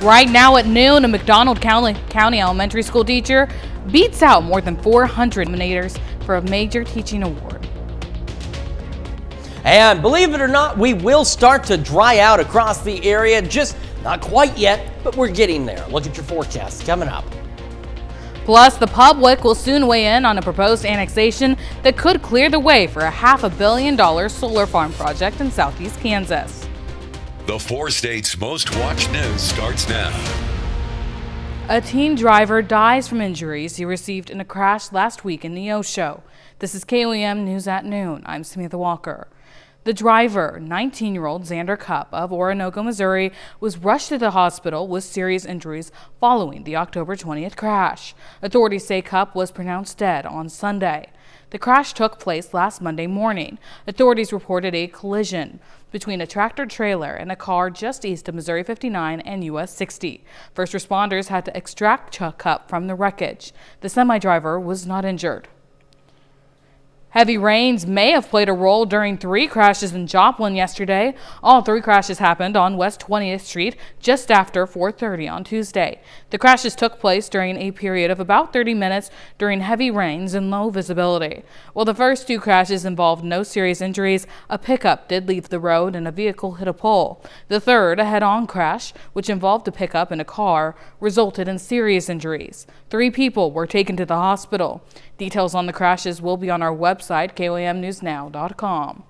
Right now at noon, a McDonald County elementary school teacher beats out more than 400 nominators for a major teaching award. And believe it or not, we will start to dry out across the area. Just not quite yet, but we're getting there. Look at your forecast coming up. Plus, the public will soon weigh in on a proposed annexation that could clear the way for a $500 million solar farm project in southeast Kansas. The 4 states' most watched news starts now. A teen driver dies from injuries he received in a crash last week in Neosho. This is KOEM News at Noon. I'm Samantha Walker. The driver, 19-year-old Xander Cupp of Oronogo, Missouri, was rushed to the hospital with serious injuries following the October 20th crash. Authorities say Cupp was pronounced dead on Sunday. The crash took place last Monday morning. Authorities reported a collision between a tractor-trailer and a car just east of Missouri 59 and US 60. First responders had to extract Cupp from the wreckage. The semi-driver was not injured. Heavy rains may have played a role during 3 crashes in Joplin yesterday. All 3 crashes happened on West 20th Street just after 4:30 on Tuesday. The crashes took place during a period of about 30 minutes during heavy rains and low visibility. While the first 2 crashes involved no serious injuries, a pickup did leave the road and a vehicle hit a pole. The third, a head-on crash, which involved a pickup and a car, resulted in serious injuries. 3 people were taken to the hospital. Details on the crashes will be on our website, KOAMNewsNow.com.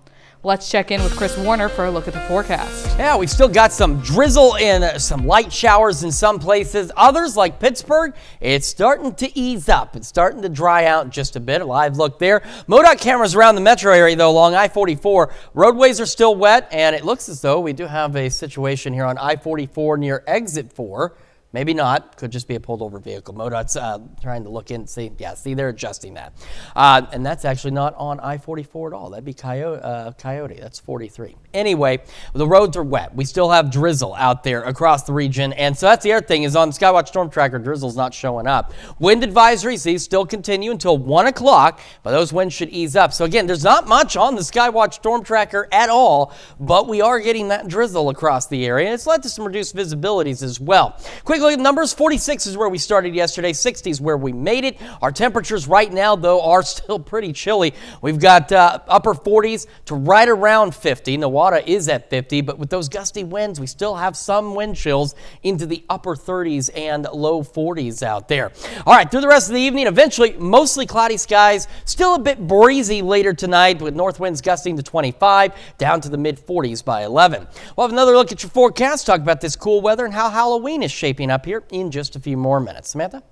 Let's check in with Chris Warner for a look at the forecast. Yeah, we've still got some drizzle and some light showers in some places. Others, like Pittsburgh, it's starting to ease up. It's starting to dry out just a bit. A live look there. MoDOT cameras around the metro area, though, along I-44. Roadways are still wet, and it looks as though we do have a situation here on I-44 near Exit 4. Maybe not. Could just be a pulled over vehicle. MoDOT's trying to look in and see. Yeah, see, they're adjusting that. And that's actually not on I-44 at all. That'd be Coyote. That's 43. Anyway, the roads are wet. We still have drizzle out there across the region. And so that's the other thing is on Skywatch Storm Tracker, drizzle's not showing up. Wind advisories, these still continue until 1 o'clock, but those winds should ease up. So again, there's not much on the Skywatch Storm Tracker at all, but we are getting that drizzle across the area. And it's led to some reduced visibilities as well. Quick look at the numbers. 46 is where we started yesterday. 60 is where we made it. Our temperatures right now, though, are still pretty chilly. We've got upper 40s to right around 50. Nowata is at 50, but with those gusty winds, we still have some wind chills into the upper 30s and low 40s out there. All right, through the rest of the evening, eventually mostly cloudy skies. Still a bit breezy later tonight with north winds gusting to 25 down to the mid 40s by 11. We'll have another look at your forecast, talk about this cool weather and how Halloween is shaping up here in just a few more minutes. Samantha?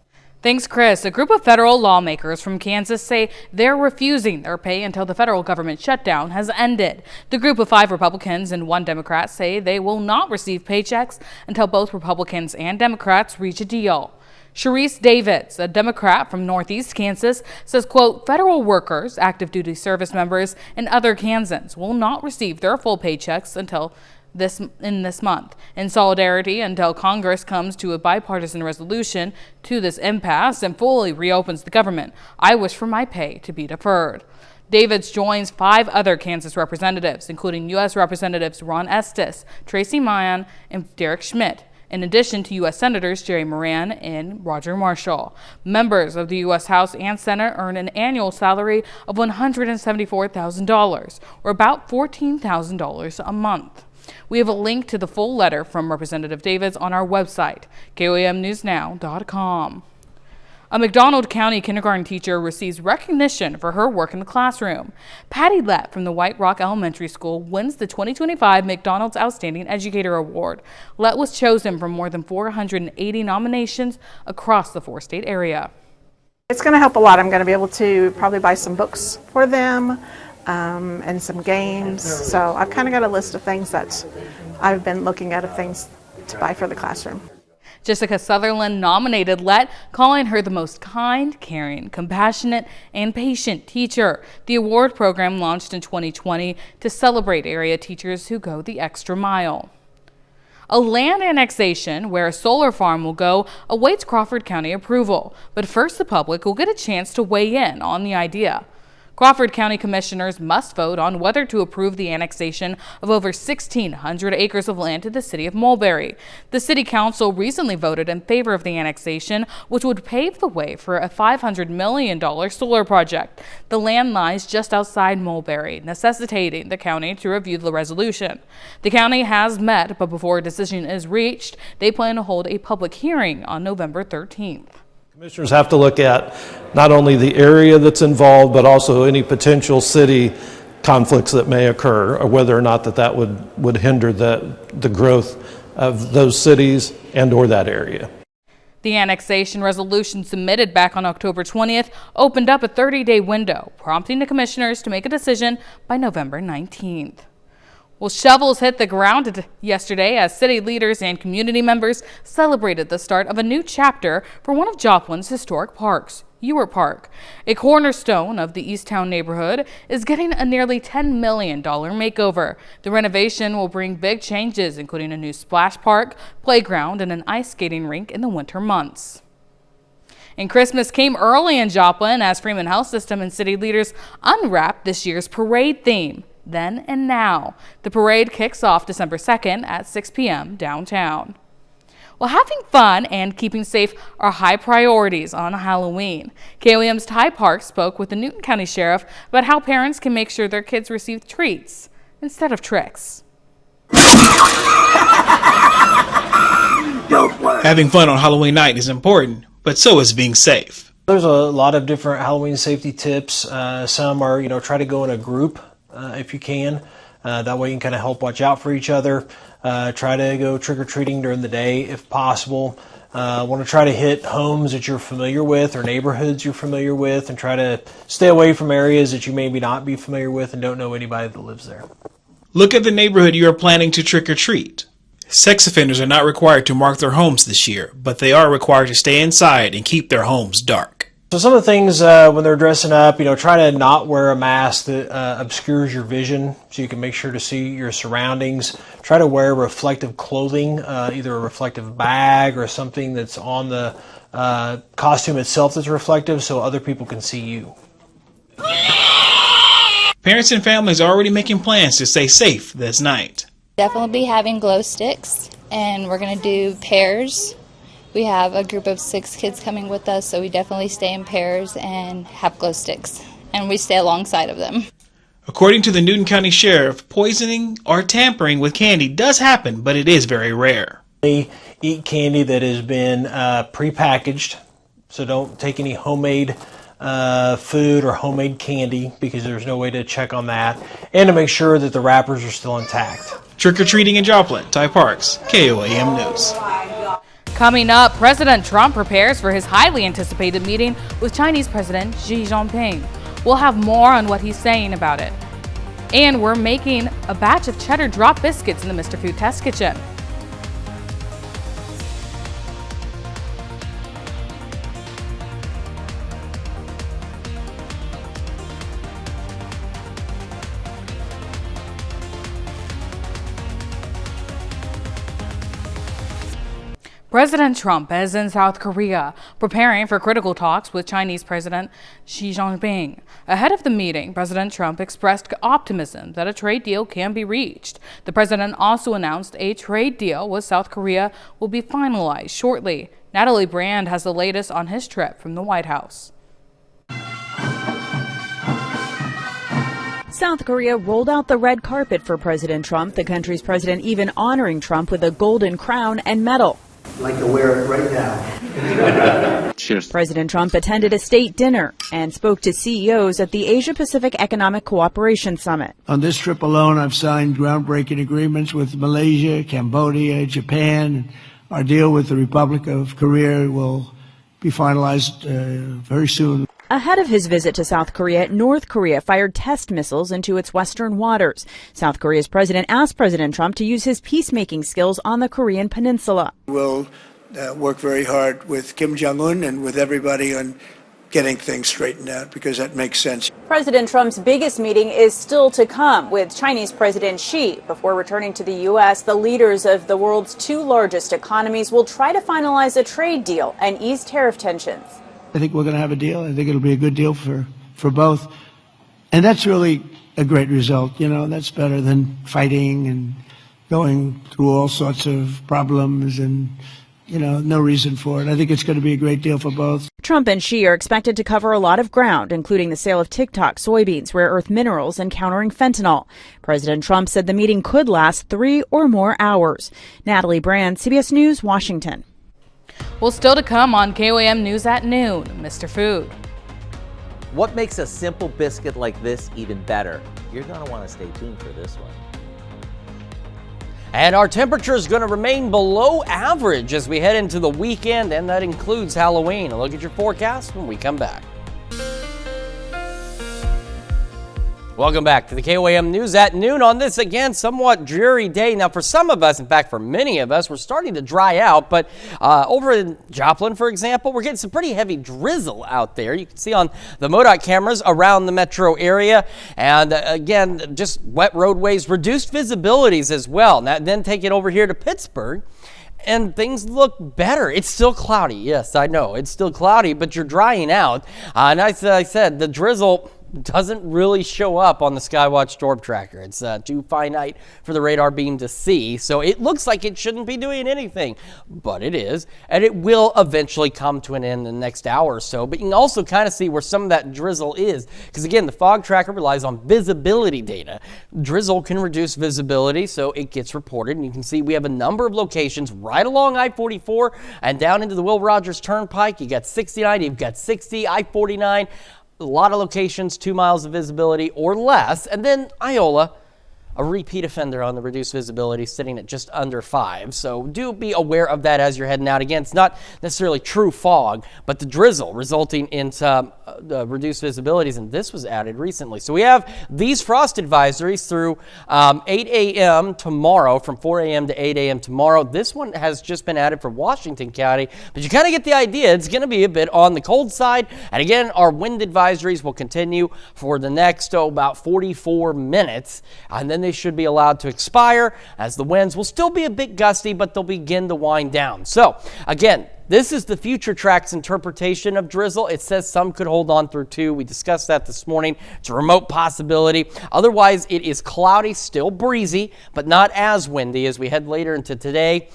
Thanks, Chris. A group of federal lawmakers from Kansas say they're refusing their pay until the federal government shutdown has ended. The group of 5 Republicans and 1 Democrat say they will not receive paychecks until both Republicans and Democrats reach a deal. Sharice Davids, a Democrat from Northeast Kansas, says, quote, federal workers, active duty service members, and other Kansans will not receive their full paychecks until this month. In solidarity, until Congress comes to a bipartisan resolution to this impasse and fully reopens the government, I wish for my pay to be deferred. Davids joins 5 other Kansas representatives, including U.S. Representatives Ron Estes, Tracy Mayan, and Derek Schmidt, in addition to U.S. Senators Jerry Moran and Roger Marshall. Members of the U.S. House and Senate earn an annual salary of $174,000, or about $14,000 a month. We have a link to the full letter from Representative Davids on our website, KOAMNewsNow.com. A McDonald County kindergarten teacher receives recognition for her work in the classroom. Patty Lett from the White Rock Elementary School wins the 2025 McDonald's Outstanding Educator Award. Lett was chosen from more than 480 nominations across the 4-state area. It's going to help a lot. I'm going to be able to probably buy some books for them. And some games. So I've kind of got a list of things that I've been looking at of things to buy for the classroom. Jessica Sutherland nominated Lett, calling her the most kind, caring, compassionate, and patient teacher. The award program launched in 2020 to celebrate area teachers who go the extra mile. A land annexation where a solar farm will go awaits Crawford County approval, but first the public will get a chance to weigh in on the idea. Crawford County commissioners must vote on whether to approve the annexation of over 1,600 acres of land to the city of Mulberry. The city council recently voted in favor of the annexation, which would pave the way for a $500 million solar project. The land lies just outside Mulberry, necessitating the county to review the resolution. The county has met, but before a decision is reached, they plan to hold a public hearing on November 13th. Commissioners have to look at not only the area that's involved, but also any potential city conflicts that may occur, or whether or not that would hinder the growth of those cities and or that area. The annexation resolution submitted back on October 20th opened up a 30-day window, prompting the commissioners to make a decision by November 19th. Well, shovels hit the ground yesterday as city leaders and community members celebrated the start of a new chapter for one of Joplin's historic parks, Ewart Park. A cornerstone of the Easttown neighborhood is getting a nearly $10 million makeover. The renovation will bring big changes, including a new splash park, playground, and an ice skating rink in the winter months. And Christmas came early in Joplin as Freeman Health System and city leaders unwrapped this year's parade theme. Then and now. The parade kicks off December 2nd at 6 p.m. downtown. Well, having fun and keeping safe are high priorities on Halloween. KOAM's Ty Park spoke with the Newton County Sheriff about how parents can make sure their kids receive treats instead of tricks. Having fun on Halloween night is important, but so is being safe. There's a lot of different Halloween safety tips. Some are, try to go in a group if you can. That way you can kind of help watch out for each other. Try to go trick-or-treating during the day if possible. Want to try to hit homes that you're familiar with or neighborhoods you're familiar with, and try to stay away from areas that you maybe not be familiar with and don't know anybody that lives there. Look at the neighborhood you are planning to trick-or-treat. Sex offenders are not required to mark their homes this year, but they are required to stay inside and keep their homes dark. So some of the things when they're dressing up, try to not wear a mask that obscures your vision so you can make sure to see your surroundings. Try to wear reflective clothing, either a reflective bag or something that's on the costume itself that's reflective so other people can see you. Parents and families are already making plans to stay safe this night. Definitely be having glow sticks, and we're going to do pairs. We have a group of 6 kids coming with us, so we definitely stay in pairs and have glow sticks, and we stay alongside of them. According to the Newton County Sheriff, poisoning or tampering with candy does happen, but it is very rare. Eat candy that has been prepackaged, so don't take any homemade food or homemade candy because there's no way to check on that, and to make sure that the wrappers are still intact. Trick-or-treating in Joplin, Ty Parks, KOAM News. Coming up, President Trump prepares for his highly anticipated meeting with Chinese President Xi Jinping. We'll have more on what he's saying about it. And we're making a batch of cheddar drop biscuits in the Mr. Food Test Kitchen. President Trump is in South Korea, preparing for critical talks with Chinese President Xi Jinping. Ahead of the meeting, President Trump expressed optimism that a trade deal can be reached. The president also announced a trade deal with South Korea will be finalized shortly. Natalie Brand has the latest on his trip from the White House. South Korea rolled out the red carpet for President Trump, the country's president even honoring Trump with a golden crown and medal. I'd like to wear it right now. Cheers. President Trump attended a state dinner and spoke to CEOs at the Asia-Pacific Economic Cooperation Summit. On this trip alone, I've signed groundbreaking agreements with Malaysia, Cambodia, Japan. Our deal with the Republic of Korea will be finalized very soon. Ahead of his visit to South Korea, North Korea fired test missiles into its western waters. South Korea's president asked President Trump to use his peacemaking skills on the Korean peninsula. We'll work very hard with Kim Jong-un and with everybody on getting things straightened out because that makes sense. President Trump's biggest meeting is still to come with Chinese President Xi. Before returning to the U.S., the leaders of the world's 2 largest economies will try to finalize a trade deal and ease tariff tensions. I think we're going to have a deal. I think it'll be a good deal for both. And that's really a great result. That's better than fighting and going through all sorts of problems and, no reason for it. I think it's going to be a great deal for both. Trump and Xi are expected to cover a lot of ground, including the sale of TikTok, soybeans, rare earth minerals, and countering fentanyl. President Trump said the meeting could last 3 or more hours. Natalie Brand, CBS News, Washington. Well, still to come on KOAM News at noon, Mr. Food. What makes a simple biscuit like this even better? You're going to want to stay tuned for this one. And our temperature is going to remain below average as we head into the weekend, and that includes Halloween. A look at your forecast when we come back. Welcome back to the KOAM News at noon on this, again, somewhat dreary day. Now, for some of us, in fact, for many of us, we're starting to dry out. But over in Joplin, for example, we're getting some pretty heavy drizzle out there. You can see on the MoDOT cameras around the metro area. And again, just wet roadways, reduced visibilities as well. Now, then take it over here to Pittsburgh, and things look better. It's still cloudy. Yes, I know. It's still cloudy, but you're drying out. And as I said, the drizzle doesn't really show up on the Skywatch Storm Tracker. It's too finite for the radar beam to see, so it looks like it shouldn't be doing anything, but it is, and it will eventually come to an end in the next hour or so. But you can also kind of see where some of that drizzle is, because again, the fog tracker relies on visibility data. Drizzle can reduce visibility, so it gets reported, and you can see we have a number of locations right along I-44 and down into the Will Rogers Turnpike. You got 69, you've got 60, I-49, a lot of locations, 2 miles of visibility or less. And then Iola, a repeat offender on the reduced visibility, sitting at just under 5. So do be aware of that as you're heading out. Again, it's not necessarily true fog, but the drizzle resulting in some reduced visibilities, and this was added recently. So we have these frost advisories through 8 a.m. tomorrow, from 4 a.m. to 8 a.m. tomorrow. This one has just been added for Washington County, but you kind of get the idea. It's going to be a bit on the cold side. And again, our wind advisories will continue for the next about 44 minutes, and then they should be allowed to expire, as the winds will still be a bit gusty, but they'll begin to wind down. So again, this is the Future Track's interpretation of drizzle. It says some could hold on through 2. We discussed that this morning. It's a remote possibility. Otherwise, it is cloudy, still breezy, but not as windy as we head later into today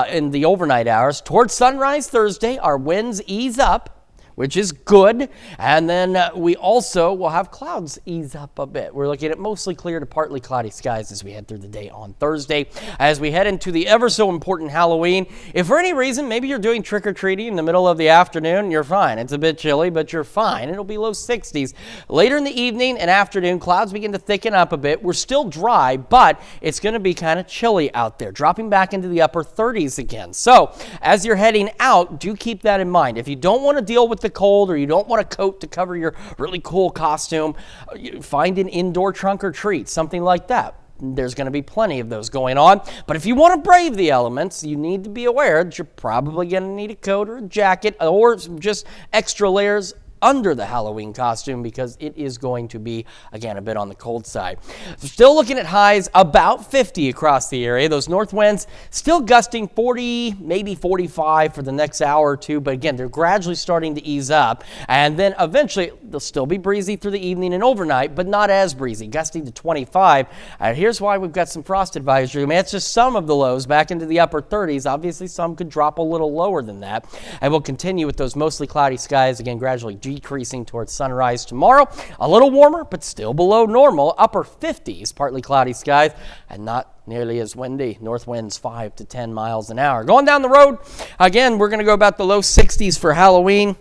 in the overnight hours. Towards sunrise Thursday, our winds ease up, which is good. And then we also will have clouds ease up a bit. We're looking at mostly clear to partly cloudy skies as we head through the day on Thursday. As we head into the ever so important Halloween, if for any reason maybe you're doing trick-or-treating in the middle of the afternoon, you're fine. It's a bit chilly, but you're fine. It'll be low 60s. Later in the evening and afternoon, clouds begin to thicken up a bit. We're still dry, but it's going to be kind of chilly out there, dropping back into the upper 30s again. So as you're heading out, do keep that in mind. If you don't want to deal with the cold, or you don't want a coat to cover your really cool costume, find an indoor trunk or treat, something like that. There's going to be plenty of those going on. But if you want to brave the elements, you need to be aware that you're probably going to need a coat or a jacket or just extra layers under the Halloween costume, because it is going to be, again, a bit on the cold side. Still looking at highs about 50 across the area. Those north winds still gusting 40, maybe 45 for the next hour or two, but again, they're gradually starting to ease up, and then eventually they'll still be breezy through the evening and overnight, but not as breezy, gusting to 25. And here's why we've got some frost advisory. I mean, it's just some of the lows back into the upper 30s. Obviously, some could drop a little lower than that, and we'll continue with those mostly cloudy skies, again, gradually decreasing towards sunrise tomorrow. A little warmer, but still below normal. Upper 50s, partly cloudy skies, and not nearly as windy. North winds 5 to 10 miles an hour. Going down the road, again, we're going to go about the low 60s for Halloween.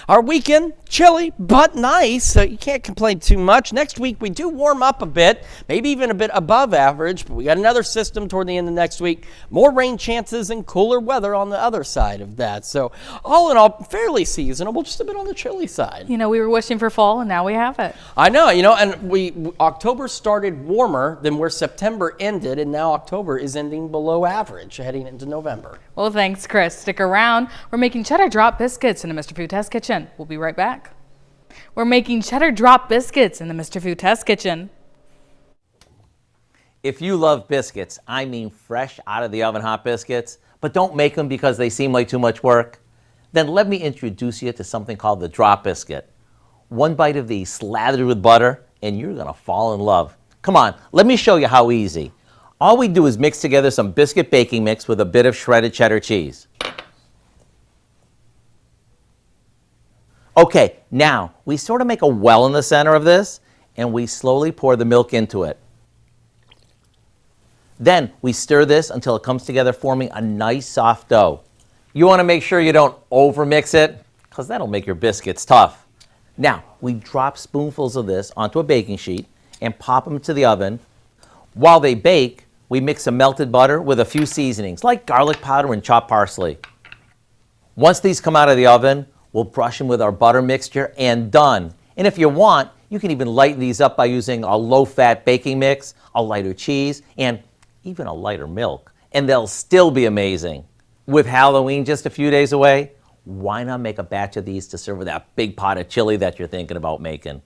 Our weekend, chilly, but nice, so you can't complain too much. Next week, we do warm up a bit, maybe even a bit above average, but we got another system toward the end of next week. More rain chances and cooler weather on the other side of that. So all in all, fairly seasonable, just a bit on the chilly side. You know, we were wishing for fall, and now we have it. I know, and October started warmer than where September ended, and now October is ending below average, heading into November. Well, thanks, Chris. Stick around. We're making cheddar drop biscuits in the Mr. Food Test Kitchen. We'll be right back. We're making cheddar drop biscuits in the Mr. Food Test Kitchen. If you love biscuits, I mean fresh out of the oven hot biscuits, but don't make them because they seem like too much work, then let me introduce you to something called the drop biscuit. One bite of these slathered with butter, and you're going to fall in love. Come on, let me show you how easy. All we do is mix together some biscuit baking mix with a bit of shredded cheddar cheese. Okay, now we sort of make a well in the center of this, and we slowly pour the milk into it. Then we stir this until it comes together, forming a nice soft dough. You want to make sure you don't overmix it, because that'll make your biscuits tough. Now, we drop spoonfuls of this onto a baking sheet and pop them to the oven. While they bake, we mix some melted butter with a few seasonings, like garlic powder and chopped parsley. Once these come out of the oven, we'll brush them with our butter mixture and done. And if you want, you can even lighten these up by using a low-fat baking mix, a lighter cheese, and even a lighter milk. And they'll still be amazing. With Halloween just a few days away, why not make a batch of these to serve with that big pot of chili that you're thinking about making?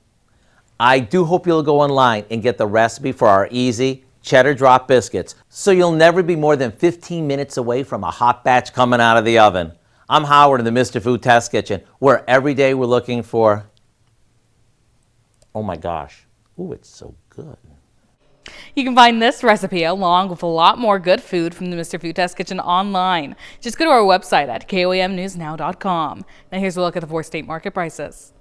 I do hope you'll go online and get the recipe for our easy cheddar drop biscuits, so you'll never be more than 15 minutes away from a hot batch coming out of the oven. I'm Howard in the Mr. Food Test Kitchen, where every day we're looking for, oh my gosh, ooh, it's so good. You can find this recipe along with a lot more good food from the Mr. Food Test Kitchen online. Just go to our website at koamnewsnow.com. Now here's a look at the 4-state market prices.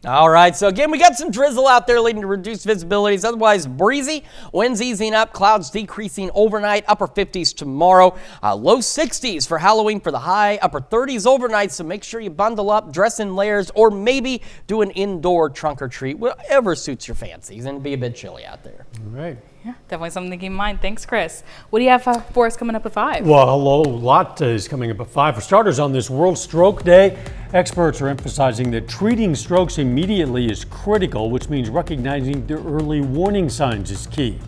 All right, so again, we got some drizzle out there leading to reduced visibilities. Otherwise breezy. Winds easing up, clouds decreasing overnight, upper 50s tomorrow, low 60s for Halloween for the high, upper 30s overnight. So make sure you bundle up, dress in layers, or maybe do an indoor trunk or treat, whatever suits your fancies, and be a bit chilly out there. All right. Yeah, definitely something to keep in mind. Thanks, Chris. What do you have for us coming up at 5? Well, hello, a lot is coming up at 5. For starters, on this World Stroke Day, experts are emphasizing that treating strokes immediately is critical, which means recognizing the early warning signs is key.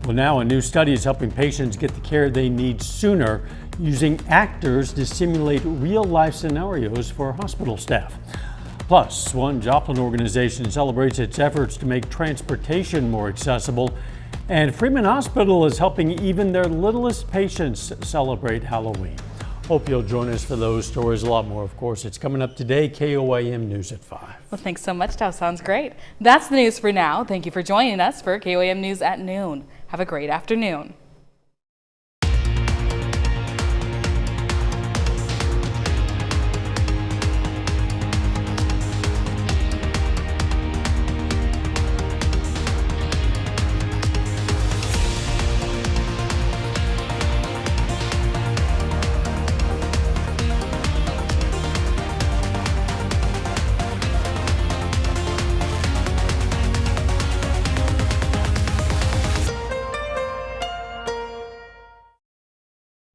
Well, now a new study is helping patients get the care they need sooner, using actors to simulate real-life scenarios for hospital staff. Plus, one Joplin organization celebrates its efforts to make transportation more accessible, and Freeman Hospital is helping even their littlest patients celebrate Halloween. Hope you'll join us for those stories. A lot more, of course. It's coming up today, KOAM News at 5. Well, thanks so much, Dow. Sounds great. That's the news for now. Thank you for joining us for KOAM News at noon. Have a great afternoon.